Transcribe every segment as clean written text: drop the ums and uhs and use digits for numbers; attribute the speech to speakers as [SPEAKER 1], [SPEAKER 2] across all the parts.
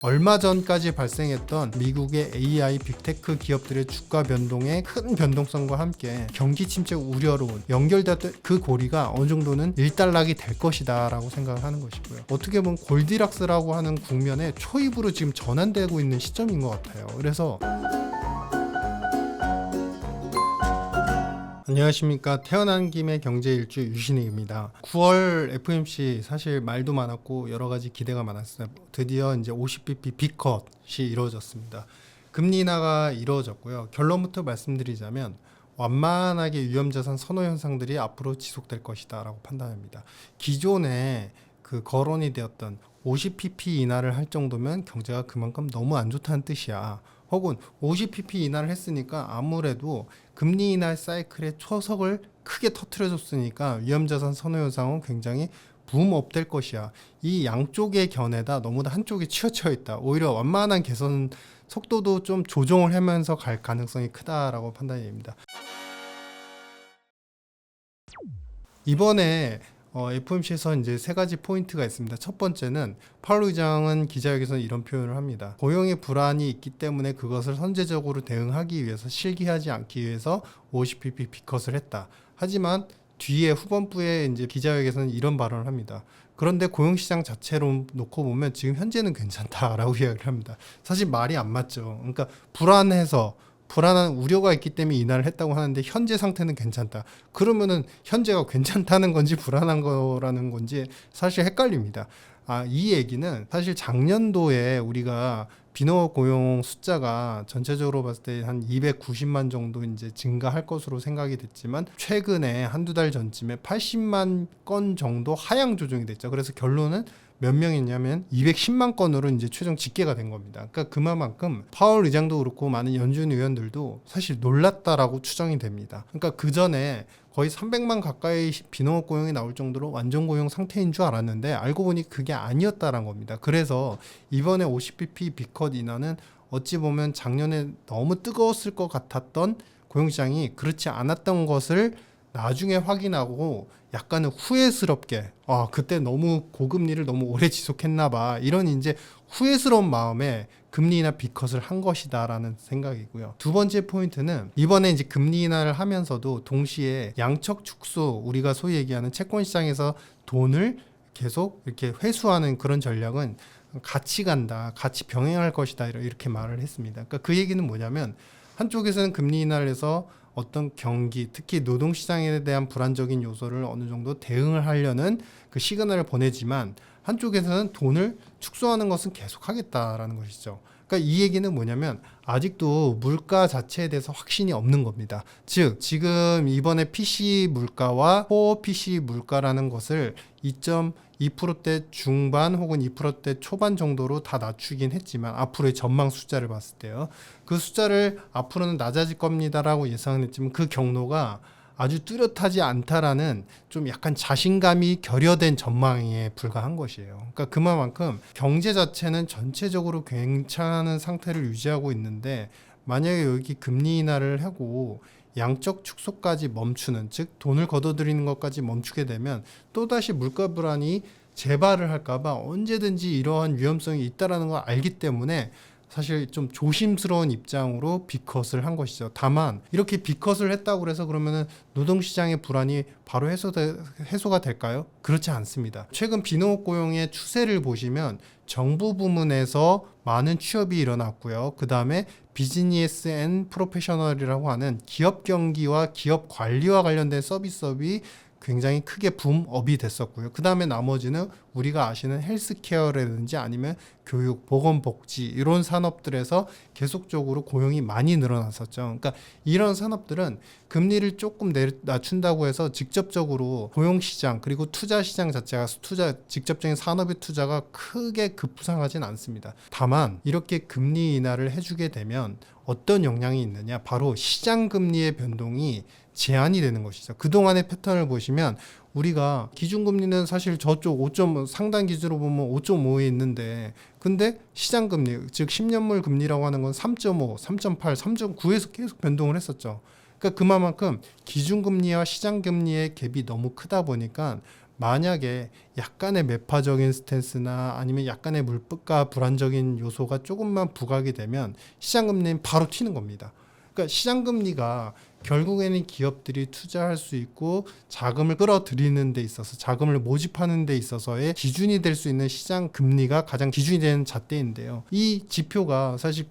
[SPEAKER 1] 얼마 전까지 발생했던 미국의 AI 빅테크 기업들의 주가 변동의 큰 변동성과 함께 경기 침체 우려로 연결됐던 그 고리가 어느 정도는 일단락이 될 것이다 라고 생각을 하는 것이고요. 어떻게 보면 골디락스라고 하는 국면에 초입으로 지금 전환되고 있는 시점인 것 같아요. 그래서 안녕하십니까. 태어난 김에 경제일주 유신익입니다. 9월 FOMC 사실 말도 많았고 여러 가지 기대가 많았어요. 드디어 이제 50bp 빅컷이 이루어졌습니다. 금리 인하가 이루어졌고요. 결론부터 말씀드리자면 완만하게 위험자산 선호 현상들이 앞으로 지속될 것이다 라고 판단합니다. 기존에 그 거론이 되었던 50pp 인하를 할 정도면 경제가 그만큼 너무 안 좋다는 뜻이야. 혹은 50pp 인하를 했으니까 아무래도 금리 인하 사이클의 초석을 크게 터트려줬으니까 위험자산 선호 현상은 굉장히 붐업 될 것이야. 이 양쪽의 견해다 너무 다 한쪽에 치우쳐 있다. 오히려 완만한 개선 속도도 좀 조정을 하면서 갈 가능성이 크다라고 판단이 됩니다. 이번에 FOMC에서 이제 세 가지 포인트가 있습니다. 첫 번째는 파월 의장은 기자회견에서 이런 표현을 합니다. 고용의 불안이 있기 때문에 그것을 선제적으로 대응하기 위해서 실기하지 않기 위해서 50bp 빅컷을 했다. 하지만 뒤에 후반부에 이제 기자회견에서는 이런 발언을 합니다. 그런데 고용시장 자체로 놓고 보면 지금 현재는 괜찮다라고 이야기를 합니다. 사실 말이 안 맞죠. 그러니까 불안한 우려가 있기 때문에 인하를 했다고 하는데 현재 상태는 괜찮다. 그러면은 현재가 괜찮다는 건지 불안한 거라는 건지 사실 헷갈립니다. 이 얘기는 사실 작년도에 우리가 비농업 고용 숫자가 전체적으로 봤을 때 한 290만 정도 이제 증가할 것으로 생각이 됐지만 최근에 한두 달 전쯤에 80만 건 정도 하향 조정이 됐죠. 그래서 결론은 몇 명이냐면 210만 건으로 이제 최종 집계가 된 겁니다. 그러니까 그만큼 파월 의장도 그렇고 많은 연준 의원들도 사실 놀랐다라고 추정이 됩니다. 그러니까 그 전에 거의 300만 가까이 비농업 고용이 나올 정도로 완전 고용 상태인 줄 알았는데 알고 보니 그게 아니었다라는 겁니다. 그래서 이번에 50bp 빅컷 인하는 어찌 보면 작년에 너무 뜨거웠을 것 같았던 고용시장이 그렇지 않았던 것을 나중에 확인하고 약간은 후회스럽게 그때 너무 고금리를 너무 오래 지속했나 봐 이런 이제 후회스러운 마음에 금리 인하 빅컷을 한 것이다라는 생각이고요. 두 번째 포인트는 이번에 이제 금리 인하를 하면서도 동시에 양적 축소, 우리가 소위 얘기하는 채권 시장에서 돈을 계속 이렇게 회수하는 그런 전략은 같이 간다, 같이 병행할 것이다 이렇게 말을 했습니다. 그러니까 그 얘기는 뭐냐면 한쪽에서는 금리 인하를 해서 어떤 경기, 특히 노동시장에 대한 불안적인 요소를 어느 정도 대응을 하려는 그 시그널을 보내지만 한쪽에서는 돈을 축소하는 것은 계속하겠다라는 것이죠. 그러니까 이 얘기는 뭐냐면 아직도 물가 자체에 대해서 확신이 없는 겁니다. 즉 지금 이번에 PC 물가와 코어 PC 물가라는 것을 2.2%대 중반 혹은 2%대 초반 정도로 다 낮추긴 했지만 앞으로의 전망 숫자를 봤을 때요. 그 숫자를 앞으로는 낮아질 겁니다라고 예상은 했지만 그 경로가 아주 뚜렷하지 않다라는 좀 약간 자신감이 결여된 전망에 불과한 것이에요. 그러니까 그만큼 경제 자체는 전체적으로 괜찮은 상태를 유지하고 있는데 만약에 여기 금리 인하를 하고 양적 축소까지 멈추는, 즉 돈을 걷어들이는 것까지 멈추게 되면 또다시 물가 불안이 재발을 할까봐 언제든지 이러한 위험성이 있다라는 걸 알기 때문에 사실 좀 조심스러운 입장으로 빅컷을 한 것이죠. 다만 이렇게 빅컷을 했다고 해서 그러면은 노동시장의 불안이 바로 해소가 될까요? 그렇지 않습니다. 최근 비농업 고용의 추세를 보시면 정부 부문에서 많은 취업이 일어났고요. 그 다음에 비즈니스 앤 프로페셔널이라고 하는 기업 경기와 기업 관리와 관련된 서비스업이 굉장히 크게 붐업이 됐었고요. 그 다음에 나머지는 우리가 아시는 헬스케어라든지 아니면 교육, 보건복지 이런 산업들에서 계속적으로 고용이 많이 늘어났었죠. 그러니까 이런 산업들은 금리를 조금 낮춘다고 해서 직접적으로 고용시장 그리고 투자시장 자체가 직접적인 산업의 투자가 크게 급부상하진 않습니다. 다만 이렇게 금리 인하를 해주게 되면 어떤 영향이 있느냐, 바로 시장금리의 변동이 제한이 되는 것이죠. 그동안의 패턴을 보시면 우리가 기준금리는 사실 저쪽 5.5 상단 기준으로 보면 5.5에 있는데 근데 시장금리, 즉 10년물 금리라고 하는 건 3.5, 3.8, 3.9에서 계속 변동을 했었죠. 그러니까 그만큼 기준금리와 시장금리의 갭이 너무 크다 보니까 만약에 약간의 매파적인 스탠스나 아니면 약간의 물가 불안적인 요소가 조금만 부각이 되면 시장금리는 바로 튀는 겁니다. 그러니까 시장금리가 결국에는 기업들이 투자할 수 있고 자금을 끌어들이는 데 있어서 자금을 모집하는 데 있어서의 기준이 될 수 있는 시장 금리가 가장 기준이 되는 잣대인데요. 이 지표가 사실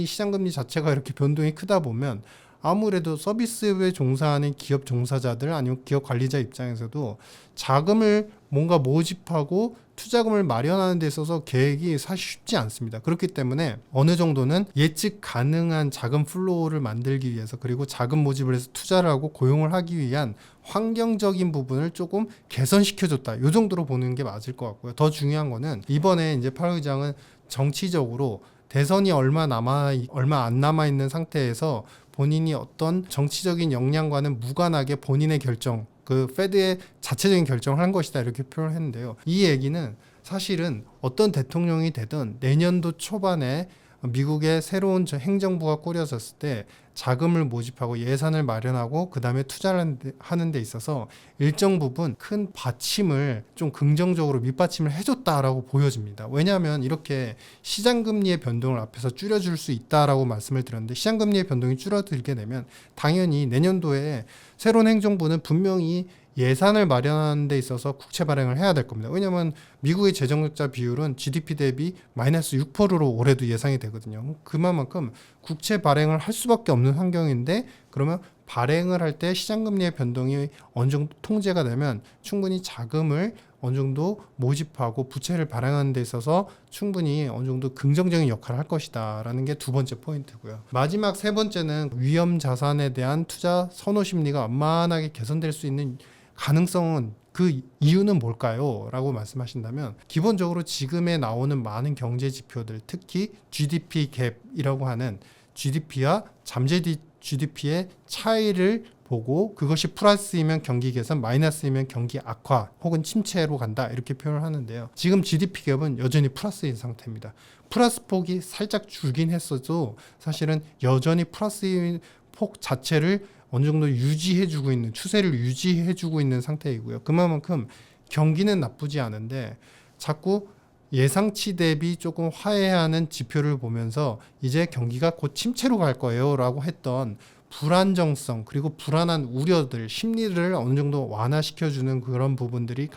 [SPEAKER 1] 시장 금리 자체가 이렇게 변동이 크다 보면 아무래도 서비스업에 종사하는 기업 종사자들 아니면 기업 관리자 입장에서도 자금을 뭔가 모집하고 투자금을 마련하는 데 있어서 계획이 사실 쉽지 않습니다. 그렇기 때문에 어느 정도는 예측 가능한 자금 플로우를 만들기 위해서 그리고 자금 모집을 해서 투자를 하고 고용을 하기 위한 환경적인 부분을 조금 개선시켜줬다. 이 정도로 보는 게 맞을 것 같고요. 더 중요한 거는 이번에 이제 파월 의장은 정치적으로 대선이 얼마 안 남아 있는 상태에서 본인이 어떤 정치적인 역량과는 무관하게 본인의 결정, 그 페드의 자체적인 결정을 한 것이다 이렇게 표현을 했는데요. 이 얘기는 사실은 어떤 대통령이 되든 내년도 초반에 미국의 새로운 행정부가 꾸려졌을 때 자금을 모집하고 예산을 마련하고 그 다음에 투자를 하는 데 있어서 일정 부분 큰 받침을 좀 긍정적으로 밑받침을 해줬다라고 보여집니다. 왜냐하면 이렇게 시장금리의 변동을 앞에서 줄여줄 수 있다라고 말씀을 드렸는데 시장금리의 변동이 줄어들게 되면 당연히 내년도에 새로운 행정부는 분명히 예산을 마련하는 데 있어서 국채 발행을 해야 될 겁니다. 왜냐하면 미국의 재정적자 비율은 GDP 대비 마이너스 6%로 올해도 예상이 되거든요. 그만큼 국채 발행을 할 수밖에 없는 환경인데 그러면 발행을 할 때 시장금리의 변동이 어느 정도 통제가 되면 충분히 자금을 어느 정도 모집하고 부채를 발행하는 데 있어서 충분히 어느 정도 긍정적인 역할을 할 것이다 라는 게 두 번째 포인트고요. 마지막 세 번째는 위험 자산에 대한 투자 선호 심리가 완만하게 개선될 수 있는 가능성은 그 이유는 뭘까요? 라고 말씀하신다면 기본적으로 지금에 나오는 많은 경제 지표들 특히 GDP 갭이라고 하는 GDP와 잠재 GDP의 차이를 보고 그것이 플러스이면 경기 개선, 마이너스이면 경기 악화 혹은 침체로 간다 이렇게 표현을 하는데요. 지금 GDP 갭은 여전히 플러스인 상태입니다. 플러스 폭이 살짝 줄긴 했어도 사실은 여전히 플러스인 폭 자체를 어느 정도 유지해주고 있는 추세를 유지해주고 있는 상태이고요. 그만큼 경기는 나쁘지 않은데 자꾸 예상치 대비 조금 화해하는 지표를 보면서 이제 경기가 곧 침체로 갈 거예요 라고 했던 불안정성 그리고 불안한 우려들 심리를 어느 정도 완화시켜주는 그런 부분들이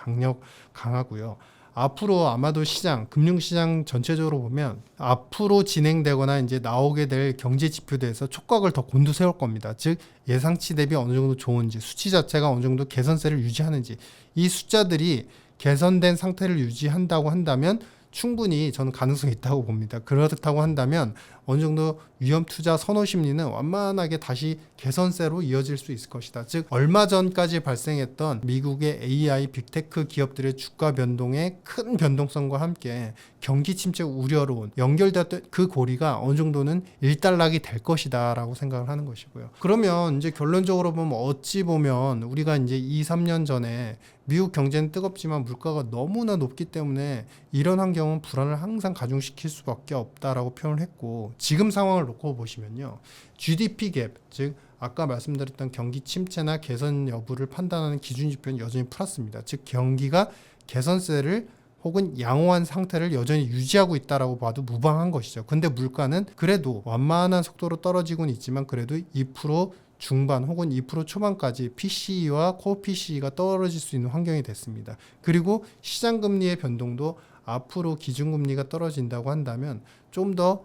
[SPEAKER 1] 강하고요. 앞으로 아마도 금융시장 전체적으로 보면 앞으로 진행되거나 이제 나오게 될 경제 지표대에서 촉각을 더 곤두세울 겁니다. 즉 예상치 대비 어느 정도 좋은지 수치 자체가 어느 정도 개선세를 유지하는지 이 숫자들이 개선된 상태를 유지한다고 한다면 충분히 저는 가능성이 있다고 봅니다. 그렇다고 한다면 어느 정도 위험 투자 선호 심리는 완만하게 다시 개선세로 이어질 수 있을 것이다. 즉 얼마 전까지 발생했던 미국의 AI 빅테크 기업들의 주가 변동의 큰 변동성과 함께 경기 침체 우려로 연결되었던 그 고리가 어느 정도는 일단락이 될 것이다 라고 생각을 하는 것이고요. 그러면 이제 결론적으로 보면 어찌 보면 우리가 이제 2-3년 전에 미국 경제는 뜨겁지만 물가가 너무나 높기 때문에 이런 환경은 불안을 항상 가중시킬 수밖에 없다라고 표현을 했고 지금 상황을 놓고 보시면요. GDP 갭, 즉 아까 말씀드렸던 경기 침체나 개선 여부를 판단하는 기준 지표는 여전히 플러스입니다. 즉 경기가 개선세를 혹은 양호한 상태를 여전히 유지하고 있다라고 봐도 무방한 것이죠. 근데 물가는 그래도 완만한 속도로 떨어지고는 있지만 그래도 2% 중반 혹은 2% 초반까지 PCE와 코어 PCE가 떨어질 수 있는 환경이 됐습니다. 그리고 시장금리의 변동도 앞으로 기준금리가 떨어진다고 한다면 좀 더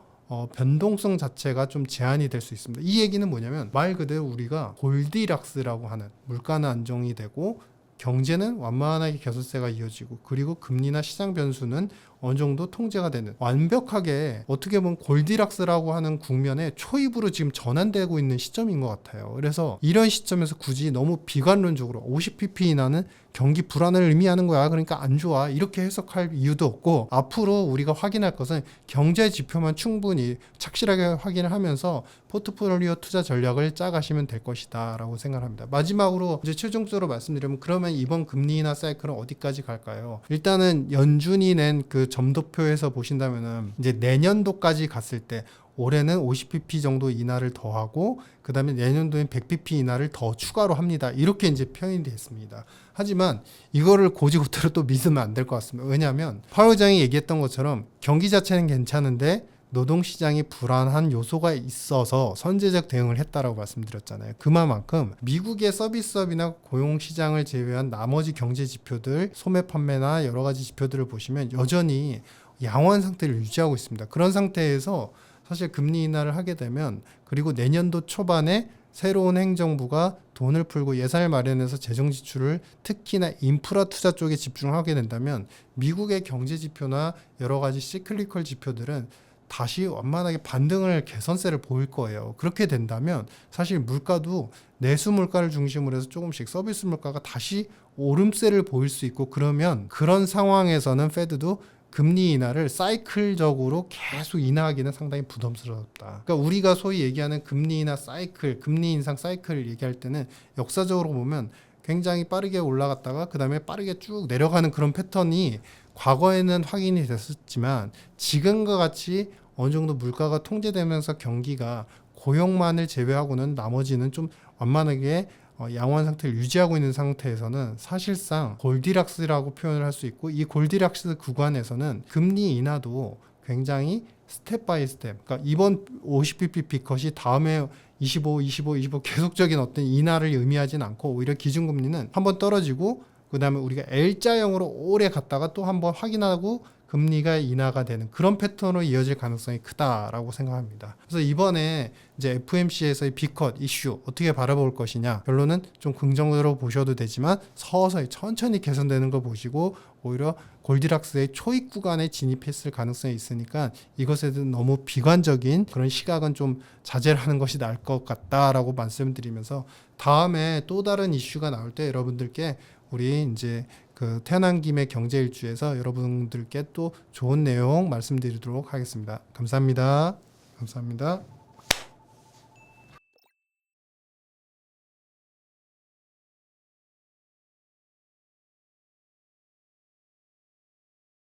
[SPEAKER 1] 변동성 자체가 좀 제한이 될 수 있습니다. 이 얘기는 뭐냐면 말 그대로 우리가 골디락스라고 하는 물가는 안정이 되고 경제는 완만하게 개선세가 이어지고 그리고 금리나 시장 변수는 어느 정도 통제가 되는 완벽하게 어떻게 보면 골디락스라고 하는 국면에 초입으로 지금 전환되고 있는 시점인 것 같아요. 그래서 이런 시점에서 굳이 너무 비관론적으로 50pp 이하는 경기 불안을 의미하는 거야. 그러니까 안 좋아. 이렇게 해석할 이유도 없고 앞으로 우리가 확인할 것은 경제 지표만 충분히 착실하게 확인을 하면서 포트폴리오 투자 전략을 짜가시면 될 것이다 라고 생각합니다. 마지막으로 이제 최종적으로 말씀드리면 그러면 이번 금리 인하 사이클은 어디까지 갈까요? 일단은 연준이 낸 그 점도표에서 보신다면은 이제 내년도까지 갔을 때 올해는 50bp 정도 인하를 더하고 그 다음에 내년도엔 100bp 인하를 더 추가로 합니다. 이렇게 이제 표현이 되어 있습니다. 하지만 이거를 고지고대로 또 믿으면 안 될 것 같습니다. 왜냐하면 파월 의장이 얘기했던 것처럼 경기 자체는 괜찮은데 노동시장이 불안한 요소가 있어서 선제적 대응을 했다라고 말씀드렸잖아요. 그만큼 미국의 서비스업이나 고용시장을 제외한 나머지 경제 지표들, 소매 판매나 여러 가지 지표들을 보시면 여전히 양호한 상태를 유지하고 있습니다. 그런 상태에서 사실 금리 인하를 하게 되면 그리고 내년도 초반에 새로운 행정부가 돈을 풀고 예산을 마련해서 재정 지출을 특히나 인프라 투자 쪽에 집중하게 된다면 미국의 경제 지표나 여러 가지 시클리컬 지표들은 다시 완만하게 반등을 개선세를 보일 거예요. 그렇게 된다면 사실 물가도 내수 물가를 중심으로 해서 조금씩 서비스 물가가 다시 오름세를 보일 수 있고 그러면 그런 상황에서는 페드도 금리 인하를 사이클적으로 계속 인하하기는 상당히 부담스럽다. 그러니까 우리가 소위 얘기하는 금리 인하 사이클, 금리 인상 사이클을 얘기할 때는 역사적으로 보면 굉장히 빠르게 올라갔다가 그 다음에 빠르게 쭉 내려가는 그런 패턴이 과거에는 확인이 됐었지만 지금과 같이 어느 정도 물가가 통제되면서 경기가 고용만을 제외하고는 나머지는 좀 완만하게 양호한 상태를 유지하고 있는 상태에서는 사실상 골디락스라고 표현을 할 수 있고 이 골디락스 구간에서는 금리 인하도 굉장히 스텝 바이 스텝, 그러니까 이번 50bp 컷이 다음에 25 계속적인 어떤 인하를 의미하진 않고 오히려 기준금리는 한번 떨어지고 그 다음에 우리가 L자형으로 오래 갔다가 또 한번 확인하고 금리가 인하가 되는 그런 패턴으로 이어질 가능성이 크다라고 생각합니다. 그래서 이번에 이제 FOMC에서의 B컷 이슈 어떻게 바라볼 것이냐, 결론은 좀 긍정적으로 보셔도 되지만 서서히 천천히 개선되는 걸 보시고 오히려 골디락스의 초입 구간에 진입했을 가능성이 있으니까 이것에 대한 너무 비관적인 그런 시각은 좀 자제를 하는 것이 나을 것 같다라고 말씀드리면서 다음에 또 다른 이슈가 나올 때 여러분들께 우리 이제 그 태어난 김에 경제일주에서 여러분들께 또 좋은 내용 말씀드리도록 하겠습니다. 감사합니다. 감사합니다.